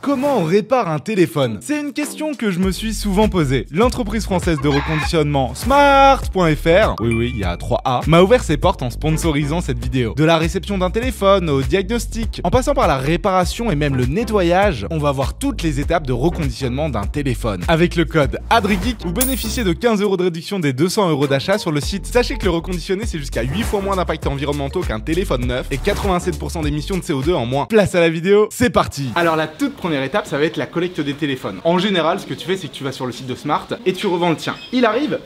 Comment on répare un téléphone? C'est une question que je me suis souvent posée. L'entreprise française de reconditionnement Smart.fr, oui, il y a 3 A, m'a ouvert ses portes en sponsorisant cette vidéo. De la réception d'un téléphone au diagnostic, en passant par la réparation et même le nettoyage, on va voir toutes les étapes de reconditionnement d'un téléphone. Avec le code ADRIGEEK, vous bénéficiez de 15 € de réduction des 200 € d'achat sur le site. Sachez que le reconditionné, c'est jusqu'à 8 fois moins d'impact environnementaux qu'un téléphone neuf et 87% d'émissions de CO2 en moins. Place à la vidéo, c'est parti! Alors la toute première étape, ça va être la collecte des téléphones. En général, ce que tu fais, c'est que tu vas sur le site de Smart et tu revends le tien. Il arrive,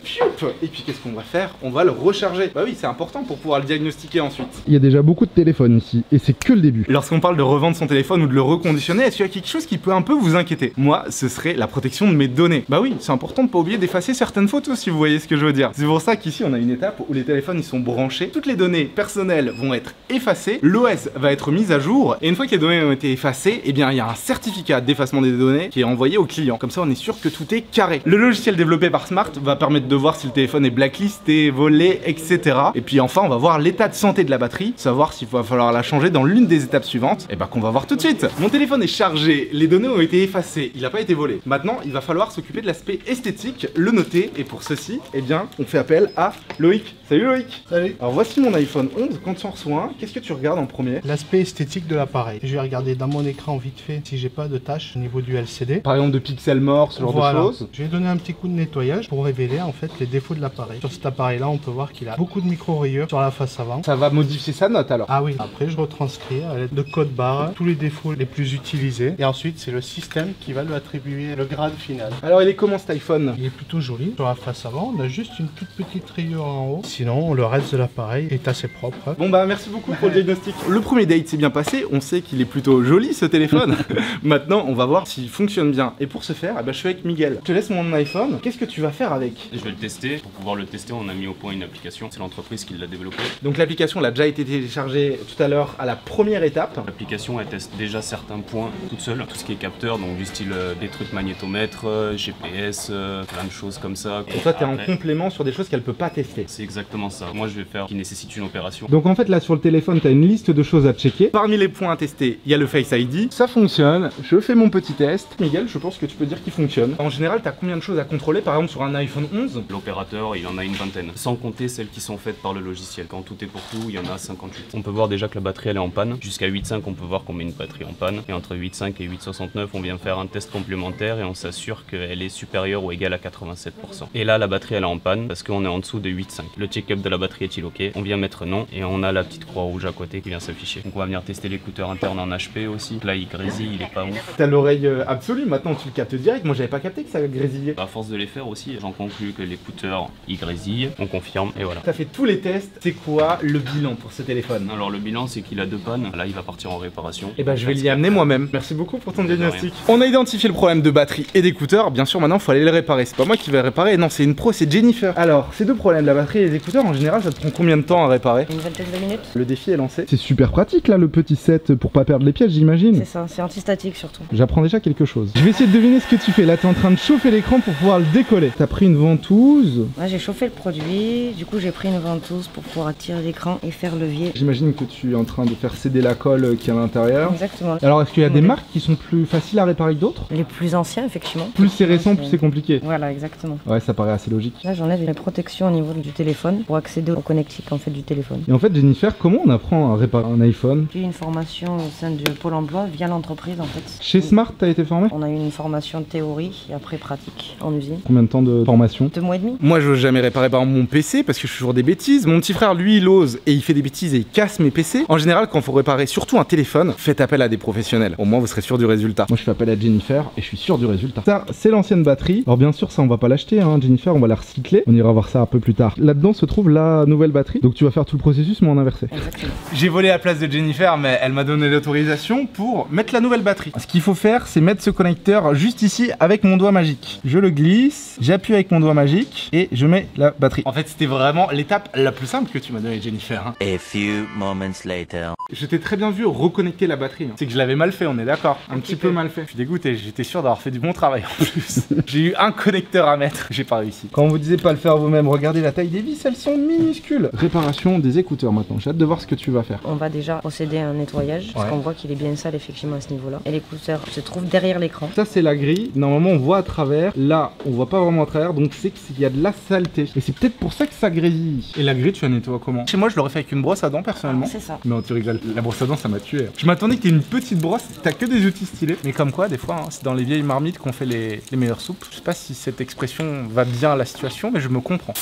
et puis qu'est-ce qu'on va faire? On va le recharger. Bah oui, c'est important pour pouvoir le diagnostiquer ensuite. Il y a déjà beaucoup de téléphones ici et c'est que le début. Lorsqu'on parle de revendre son téléphone ou de le reconditionner, est-ce qu'il y a quelque chose qui peut un peu vous inquiéter? Moi, ce serait la protection de mes données. Bah oui, c'est important de pas oublier d'effacer certaines photos, si vous voyez ce que je veux dire. C'est pour ça qu'ici, on a une étape où les téléphones ils sont branchés, toutes les données personnelles vont être effacées, l'OS va être mise à jour et une fois que les données ont été effacées, eh bien il y a un certificat d'effacement des données qui est envoyé au client. Comme ça, on est sûr que tout est carré. Le logiciel développé par Smart va permettre de voir si le téléphone est blacklisté, volé, etc. Et puis enfin, on va voir l'état de santé de la batterie, savoir s'il va falloir la changer dans l'une des étapes suivantes, et bah qu'on va voir tout de suite. Mon téléphone est chargé, les données ont été effacées, il n'a pas été volé. Maintenant, il va falloir s'occuper de l'aspect esthétique, le noter, et pour ceci, eh bien, on fait appel à Loïc. Salut Loïc. Salut. Alors voici mon iPhone 11, quand tu en reçois un, qu'est-ce que tu regardes en premier? L'aspect esthétique de l'appareil. Je vais regarder dans mon écran vite fait si j'ai pas de tâches au niveau du LCD. Par exemple de pixels morts, ce genre de choses. Je vais donner un petit coup de nettoyage pour révéler en fait les défauts de l'appareil. Sur cet appareil là, on peut voir qu'il a beaucoup de micro-rayures sur la face avant. Ça va modifier sa note alors. Ah oui, après je retranscris à l'aide de code barre tous les défauts les plus utilisés. Et ensuite c'est le système qui va lui attribuer le grade final. Alors il est comment cet iPhone? Il est plutôt joli. Sur la face avant, on a juste une toute petite rayure en haut. Sinon, le reste de l'appareil est assez propre. Bon bah merci beaucoup pour le diagnostic. Le premier date s'est bien passé, on sait qu'il est plutôt joli ce téléphone. Maintenant on va voir s'il fonctionne bien. Et pour ce faire, je suis avec Miguel. Je te laisse mon iPhone, qu'est-ce que tu vas faire avec? Je vais le tester. Pour pouvoir le tester, on a mis au point une application. C'est l'entreprise qui l'a développée. Donc l'application elle a déjà été téléchargée tout à l'heure à la première étape. L'application elle teste déjà certains points toute seule. Tout ce qui est capteur, donc du style des trucs magnétomètre, GPS, plein de choses comme ça. Et toi t'es en complément sur des choses qu'elle peut pas tester. C'est exactement ça. Moi je vais faire qui nécessite une opération. Donc en fait là sur le téléphone t'as une liste de choses à checker. Parmi les points à tester, il y a le Face ID. Ça fonctionne, je fais mon petit test. Miguel, je pense que tu peux dire qu'il fonctionne. En général, t'as combien de choses à contrôler par exemple sur un iPhone 11? L'opérateur, il en a une vingtaine. Sans compter celles qui sont faites par le logiciel. Quand tout est pour tout, il y en a 58. On peut voir déjà que la batterie elle est en panne. Jusqu'à 8.5, on peut voir qu'on met une batterie en panne. Et entre 8.5 et 8.69, on vient faire un test complémentaire et on s'assure qu'elle est supérieure ou égale à 87%. Et là, la batterie elle est en panne parce qu'on est en dessous de 8.5. Le check-up de la batterie est-il ok? On vient mettre non et on a la petite croix rouge à côté qui vient s'afficher. Donc on va venir tester l'écouteur interne en HP aussi. Là, il grésille, il est pas ouf. T'as l'oreille absolue, maintenant tu le captes direct. Moi j'avais pas capté que ça grésillait. À force de les faire aussi, j'en conclus que l'écouteur il grésille, on confirme et voilà. T'as fait tous les tests, c'est quoi le bilan pour ce téléphone? Alors le bilan c'est qu'il a 2 pannes, là il va partir en réparation. Et bah je vais l'y amener moi-même. Merci beaucoup pour ton diagnostic. On a identifié le problème de batterie et d'écouteurs, bien sûr maintenant il faut aller les réparer. C'est pas moi qui vais les réparer, non c'est une pro, c'est Jennifer. Alors ces deux problèmes, la batterie et les écouteurs, en général ça te prend combien de temps à réparer? Une vingtaine de minutes. Le défi est lancé. C'est super pratique là le petit set pour pas perdre les pièces j'imagine. C'est ça, c'est anti-statique surtout. J'apprends déjà quelque chose. Je vais essayer de deviner ce que tu fais. Là t'es en train de chauffer l'écran pour pouvoir le décoller. T'as pris une ventouse. Là j'ai chauffé le produit, du coup j'ai pris une ventouse pour pouvoir attirer l'écran et faire levier. J'imagine que tu es en train de faire céder la colle qui est à l'intérieur. Exactement. Alors est-ce qu'il y a des marques qui sont plus faciles à réparer que d'autres? Les plus anciens effectivement. Plus c'est récent, plus c'est compliqué. Voilà, exactement. Ouais, ça paraît assez logique. Là j'enlève les protections au niveau du téléphone pour accéder au connectique en fait du téléphone. Et en fait Jennifer, comment on apprend à réparer un iPhone? J'ai eu une formation au sein du Pôle emploi via l'entreprise en fait. Chez Smart t'as été formé? On a eu une formation théorie et après pratique en usine. Combien de temps de formation? 2 mois et demi. Moi j'ose jamais réparer par exemple mon PC parce que je fais toujours des bêtises. Mon petit frère lui il ose et il fait des bêtises et il casse mes PC. En général quand il faut réparer surtout un téléphone, faites appel à des professionnels. Au moins vous serez sûr du résultat. Moi je fais appel à Jennifer et je suis sûr du résultat. Ça c'est l'ancienne batterie. Alors bien sûr ça on va pas l'acheter hein, Jennifer, on va la recycler. On ira voir ça un peu plus tard. Là-dedans se trouve la nouvelle batterie. Donc tu vas faire tout le processus mais en inversé. Exactement. J'ai volé la place de Jennifer mais elle m'a donné l'autorisation pour mettre la nouvelle batterie. Ce qu'il faut faire c'est mettre ce connecteur juste ici avec mon doigt magique. Je le glisse, j'appuie avec mon doigt magique et je mets la batterie. En fait c'était vraiment l'étape la plus simple que tu m'as donnée Jennifer. Hein. A few moments later. Je t'ai très bien vu reconnecter la batterie. Hein. C'est que je l'avais mal fait, on est d'accord? Un petit peu mal fait. Je suis dégoûté, j'étais sûr d'avoir fait du bon travail en plus. J'ai eu un connecteur à mettre, j'ai pas réussi. Quand on vous disait pas le faire vous-même, regardez la taille des vis, elles sont minuscules. Réparation des écouteurs maintenant, j'ai hâte de voir ce que tu vas faire. On va déjà procéder à un nettoyage parce qu'on voit qu'il est bien sale effectivement à ce niveau-là. Et l'écouteur se trouve derrière l'écran. Ça c'est la grille, normalement on voit à travers, là on voit pas vraiment à travers, donc c'est qu'il y a de la saleté. Et c'est peut-être pour ça que ça grésille. Et la grille, tu la nettoies comment? Chez moi, je l'aurais fait avec une brosse à dents personnellement. C'est ça. Non, tu rigoles, la brosse à dents ça m'a tué. Je m'attendais que t'aies une petite brosse, t'as que des outils stylés. Mais comme quoi, des fois, hein, c'est dans les vieilles marmites qu'on fait les meilleures soupes. Je sais pas si cette expression va bien à la situation, mais je me comprends.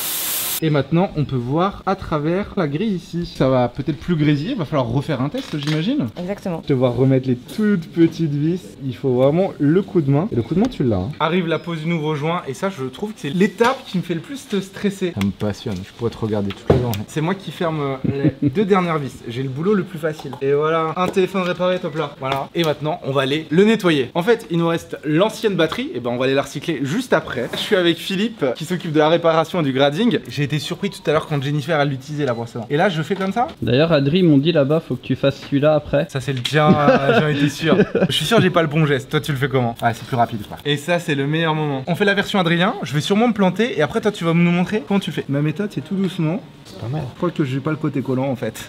Et maintenant on peut voir à travers la grille ici. Ça va peut-être plus grésiller, va falloir refaire un test j'imagine. Exactement. Devoir remettre les toutes petites vis, il faut vraiment le coup de main. Et le coup de main tu l'as. Hein. Arrive la pose du nouveau joint, et ça, je trouve que c'est l'étape qui me fait le plus te stresser. Ça me passionne, je pourrais te regarder toute la journée. C'est moi qui ferme les 2 dernières vis. J'ai le boulot le plus facile. Et voilà, un téléphone réparé, top là. Voilà. Et maintenant, on va aller le nettoyer. En fait, il nous reste l'ancienne batterie. Et ben, on va aller la recycler juste après. Je suis avec Philippe qui s'occupe de la réparation et du grading. J'ai été surpris tout à l'heure quand Jennifer elle utilisait la brosse à dents. Et là, je fais comme ça. D'ailleurs, Adri, ils m'ont dit là-bas, faut que tu fasses celui-là après. Ça, c'est le tien. J'en étais sûr. Je suis sûr, j'ai pas le bon geste. Toi, tu le fais comment? Ouais, c'est plus rapide quoi. Et ça, c'est le meilleur moment. On fait la version Adrien. Je vais sûrement me planter. Et après, toi, tu vas nous montrer comment tu le fais. Ma méthode, c'est tout doucement. C'est pas mal. Je crois que j'ai pas le côté collant en fait.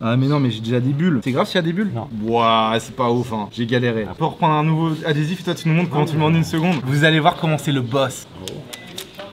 Ah mais non, mais j'ai déjà des bulles. C'est grave s'il y a des bulles? Non. Ouah, c'est pas ouf hein. J'ai galéré. Pour reprendre un nouveau adhésif, toi tu nous montres comment tu le mets en 1 seconde. Vous allez voir comment c'est le boss.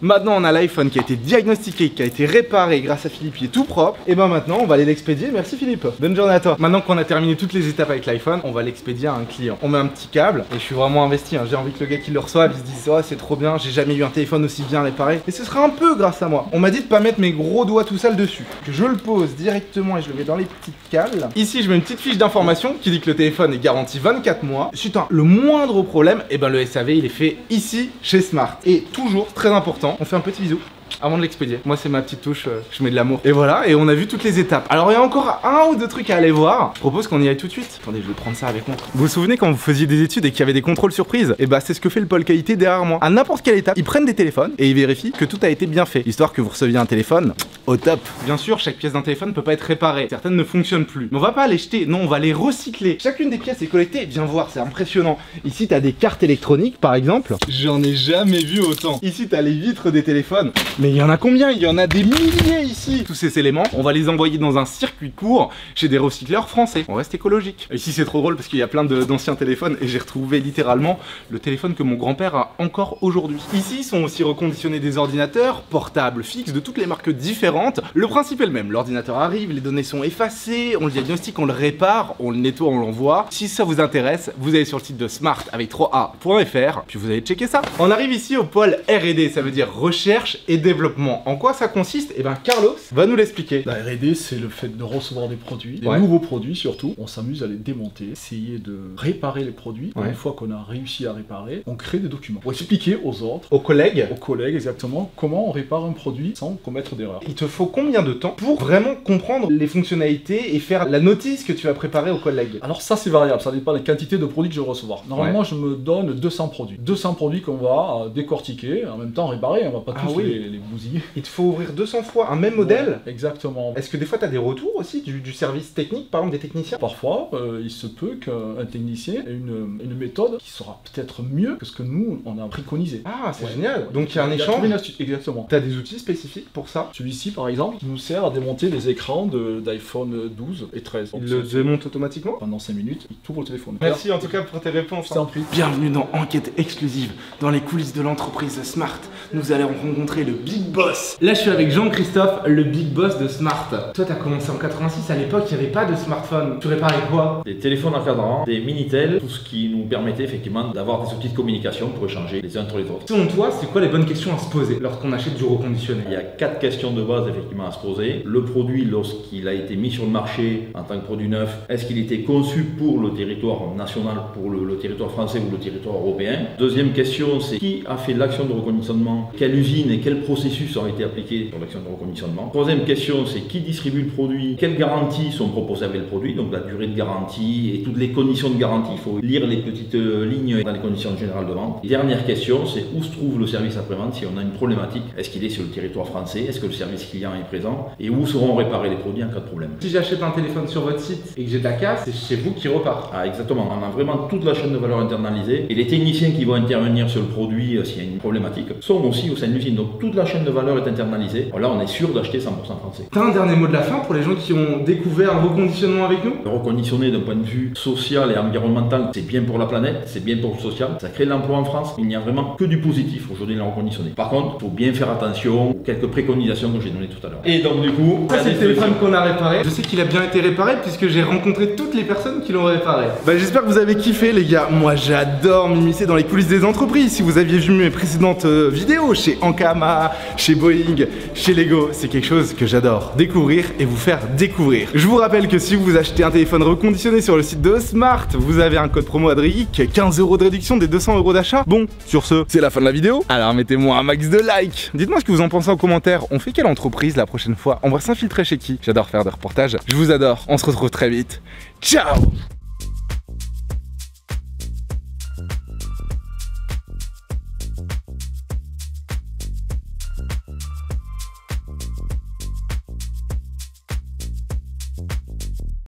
Maintenant on a l'iPhone qui a été diagnostiqué, qui a été réparé grâce à Philippe, il est tout propre. Et ben maintenant on va aller l'expédier, merci Philippe. Bonne journée à toi. Maintenant qu'on a terminé toutes les étapes avec l'iPhone, on va l'expédier à un client. On met un petit câble et je suis vraiment investi, hein. J'ai envie que le gars qui le reçoive il se dise oh c'est trop bien, j'ai jamais eu un téléphone aussi bien réparé. Et ce sera un peu grâce à moi. On m'a dit de pas mettre mes gros doigts tout sale dessus. Que je le pose directement et je le mets dans les petites câbles. Ici je mets une petite fiche d'information qui dit que le téléphone est garanti 24 mois. Suite à le moindre problème, et ben le SAV il est fait ici chez Smart. Et toujours très important, on fait un petit bisou avant de l'expédier. Moi c'est ma petite touche, je mets de l'amour. Et voilà, et on a vu toutes les étapes. Alors il y a encore 1 ou 2 trucs à aller voir. Je propose qu'on y aille tout de suite. Attendez, je vais prendre ça avec moi. Vous vous souvenez quand vous faisiez des études et qu'il y avait des contrôles surprises? Et bah c'est ce que fait le pôle qualité derrière moi. À n'importe quelle étape, ils prennent des téléphones et ils vérifient que tout a été bien fait, histoire que vous receviez un téléphone au top. Bien sûr, chaque pièce d'un téléphone ne peut pas être réparée. Certaines ne fonctionnent plus. Mais on va pas les jeter, non, on va les recycler. Chacune des pièces est collectée. Viens voir, c'est impressionnant. Ici t'as des cartes électroniques par exemple. J'en ai jamais vu autant. Ici t'as les vitres des téléphones. Mais il y en a combien? Il y en a des milliers ici. Tous ces éléments, on va les envoyer dans un circuit court chez des recycleurs français. On reste écologique. Ici c'est trop drôle parce qu'il y a plein d'anciens téléphones et j'ai retrouvé littéralement le téléphone que mon grand-père a encore aujourd'hui. Ici sont aussi reconditionnés des ordinateurs portables fixes de toutes les marques différentes. Le principe est le même. L'ordinateur arrive, les données sont effacées, on le diagnostique, on le répare, on le nettoie, on l'envoie. Si ça vous intéresse, vous allez sur le site de smart avec 3a.fr puis vous allez checker ça. On arrive ici au pôle R&D, ça veut dire recherche et développement. En quoi ça consiste? Et ben Carlos va nous l'expliquer. La R&D, c'est le fait de recevoir des produits, des Ouais. nouveaux produits surtout. On s'amuse à les démonter, essayer de réparer les produits. Ouais. Une fois qu'on a réussi à réparer, on crée des documents pour expliquer aux autres, Aux collègues, aux collègues exactement, comment on répare un produit sans commettre d'erreur. il te faut combien de temps pour vraiment comprendre les fonctionnalités et faire la notice que tu vas préparer aux collègues? Alors ça c'est variable, ça dépend de la quantité de produits que je vais recevoir. Normalement je me donne 200 produits. 200 produits qu'on va décortiquer, en même temps réparer, on va pas Ah tous oui. les bousiller. Il te faut ouvrir 200 fois un même modèle? Ouais, exactement. Est-ce que des fois tu as des retours aussi du service technique, par exemple des techniciens? Parfois, il se peut qu'un technicien ait une méthode qui sera peut-être mieux que ce que nous, on a préconisé. Ah, c'est Ouais. génial. Donc il y a un trouvé échange. une astuce, exactement. T'as des outils spécifiques pour ça? Celui-ci, par exemple, nous sert à démonter les écrans d'iPhone 12 et 13. Il le démonte automatiquement? Pendant 5 minutes, il t'ouvre le téléphone. Merci en tout cas pour tes réponses. Je t'en prie. Bienvenue dans Enquête exclusive, dans les coulisses de l'entreprise Smart. Nous allons rencontrer le Big Boss. Là, je suis avec Jean-Christophe, le Big Boss de Smart. Toi, t'as commencé en 86, à l'époque, il n'y avait pas de smartphone. Tu réparais quoi? Des téléphones encadrant, des Minitel, tout ce qui nous permettait effectivement d'avoir des outils de communication pour échanger les uns entre les autres. Selon toi, c'est quoi les bonnes questions à se poser lorsqu'on achète du reconditionné? Il y a 4 questions de base effectivement à se poser. Le produit, lorsqu'il a été mis sur le marché en tant que produit neuf, est-ce qu'il était conçu pour le territoire national, pour le territoire français ou le territoire européen? Deuxième question, c'est qui a fait l'action de reconditionnement? Quelle usine et quel processus ont été appliqués sur l'action de reconditionnement? Troisième question, c'est qui distribue le produit? Quelles garanties sont proposées avec le produit? Donc la durée de garantie et toutes les conditions de garantie. Il faut lire les petites lignes dans les conditions générales de vente. Et dernière question, c'est où se trouve le service après-vente si on a une problématique? Est-ce qu'il est sur le territoire français? Est-ce que le service client est présent? Et où seront réparés les produits en cas de problème? Si j'achète un téléphone sur votre site et que j'ai de la casse, c'est chez vous qui repart. Ah, exactement, on a vraiment toute la chaîne de valeur internalisée et les techniciens qui vont intervenir sur le produit s'il y a une problématique sont aussi au sein de l'usine. Donc toute la la chaîne de valeur est internalisée, là on est sûr d'acheter 100% français. T'as un dernier mot de la fin pour les gens qui ont découvert le reconditionnement avec nous? Le reconditionner d'un point de vue social et environnemental, c'est bien pour la planète, c'est bien pour le social, ça crée de l'emploi en France. Il n'y a vraiment que du positif aujourd'hui dans le reconditionné. Par contre, il faut bien faire attention aux quelques préconisations que j'ai données tout à l'heure. Et donc du coup, ça c'est le téléphone qu'on a réparé. Je sais qu'il a bien été réparé puisque j'ai rencontré toutes les personnes qui l'ont réparé. Bah j'espère que vous avez kiffé les gars. Moi j'adore m'immiscer dans les coulisses des entreprises. Si vous aviez vu mes précédentes vidéos chez Ankama, chez Boeing, chez Lego, c'est quelque chose que j'adore découvrir et vous faire découvrir. Je vous rappelle que si vous achetez un téléphone reconditionné sur le site de Smart, vous avez un code promo Adric, 15 € de réduction des 200 € d'achat. Bon, sur ce, c'est la fin de la vidéo. Alors mettez-moi un max de likes. Dites-moi ce que vous en pensez en commentaire. On fait quelle entreprise la prochaine fois? On va s'infiltrer chez qui? J'adore faire des reportages. Je vous adore. On se retrouve très vite. Ciao!